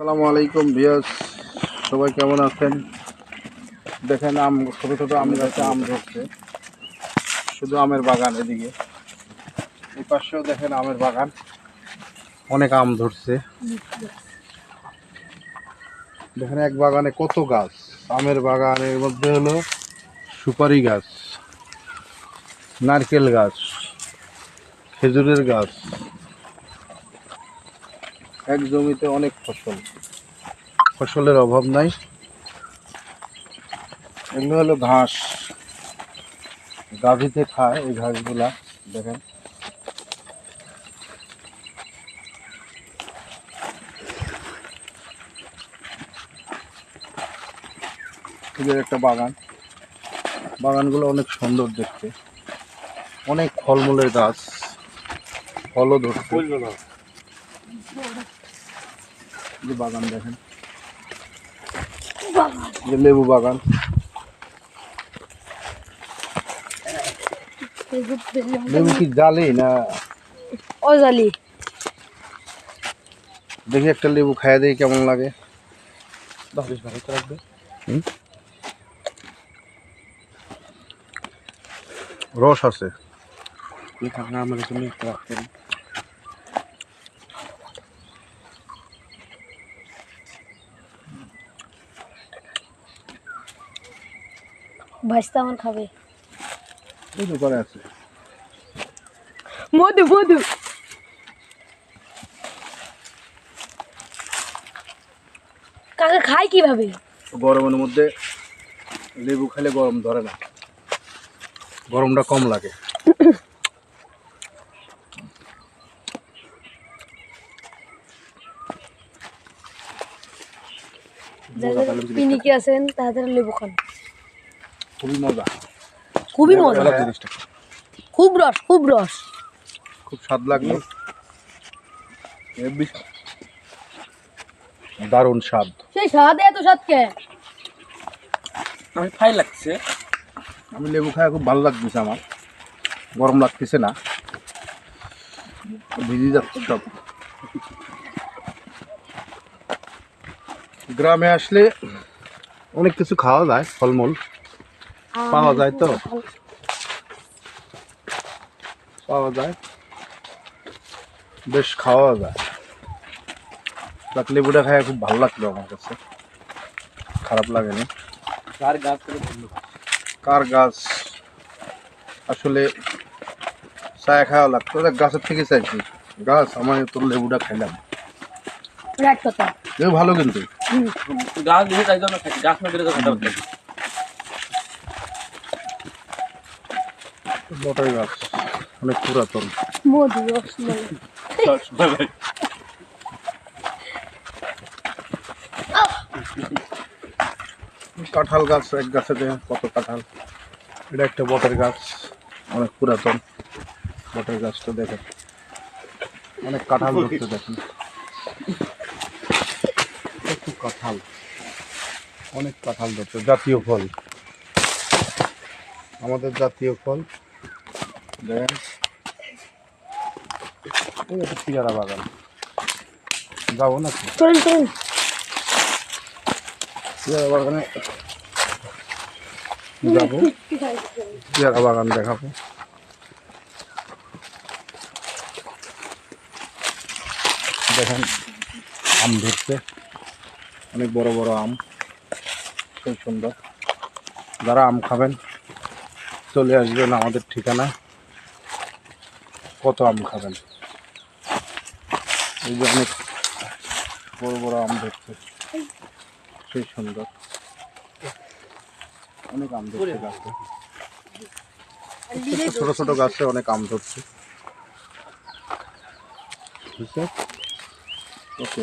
আসসালামু আলাইকুম ভিউয়ার্স, সবাই কেমন আছেন? দেখেন ছোট ছোট আম গাছে আম ধরছে, শুধু আমের বাগান। এদিকে এই পাশেও দেখেন আমের বাগান, অনেক আম ধরছে। দেখেন এক বাগানে কত গাছ, আমের বাগানের মধ্যে হলো সুপারি গাছ, নারকেল গাছ, খেজুরের গাছ। এক জমিতে অনেক ফসলের অভাব নাই। এগুলো হলো ঘাস, গাভীতে খায় এই ঘাসগুলা। দেখেন এদের একটা বাগানগুলো অনেক সুন্দর দেখতে, অনেক ফলমূলের গাছ, ফলও ধরছে। বাগান দেখেন, যে লেবু বাগান। লেবু কি জালি না অজালি? দেখি একটা লেবু খাইয়া দেখি কেমন লাগে। রস আছে। ভাইস্তা আমার খাবে। এই দোকানে আছে মধু মধু। কাকা খায় কিভাবে? গরমের মধ্যে লেবু খেলে গরম ধরে না, গরমটা কম লাগে। যাদের পিনিকি আছেন তাদের লেবু খান, খুবই মজা, খুবই মজা, জিনিসটা খুব রস, খুব রস, খুব স্বাদ লাগলো, দারুণ স্বাদ। সেই স্বাদ এত স্বাদ কে? আমি ফাই লাগছে। আমি লেবু খাওয়া খুব ভালো লাগতেছে, আমার গরম লাগতেছে না, ভিজে যাচ্ছে সব। গ্রামে আসলে অনেক কিছু খাওয়া যায়, ফলমূল পাওয়া যায়, তো পাওয়া যায়, বেশ খাওয়া যায়। লেবুটা খায় খুব ভালো লাগলো আমার কাছে, খারাপ লাগেনি। কার গাছ আসলে ছায়া খাওয়া লাগতো, গাছের থেকে চাইছি গাছ। আমার তোর লেবুটা খাইলাম, লেবু ভালো কিন্তু। গাছ দিয়ে তাই জন্য খাই, গাছ না দিলে তো খেতে পারতাম। বটের গাছ অনেক পুরাতন। মধু রসমালাই। কাঁঠাল গাছ, এক গাছে কত কাঁঠাল। এটা একটা বটের গাছ, অনেক পুরাতন বটের গাছটা। দেখেন অনেক কাঁঠাল ধরতে, দেখেন কত কাঁঠাল, অনেক কাঁঠাল ধরছে। জাতীয় ফল, আমাদের জাতীয় ফল। দেখেন এই একটা পেয়ারা বাগান, যাবো নাকি চলুন চলুন। পেয়ারা বাগানে যাবো, পেয়ারা বাগান দেখাবো। দেখেন আম ধরছে, অনেক বড় বড় আম, খুব সুন্দর। যারা আম খাবেন চলে আসবেন আমাদের ঠিকানায়। কত আম খাবেন, এই যে অনেক বড় বড় আম ধরছে, সেই সুন্দর। অনেক আম ধরছে গাছে, ছোট ছোট গাছে অনেক আম ধরছে। ঠিক আছে, ওকে।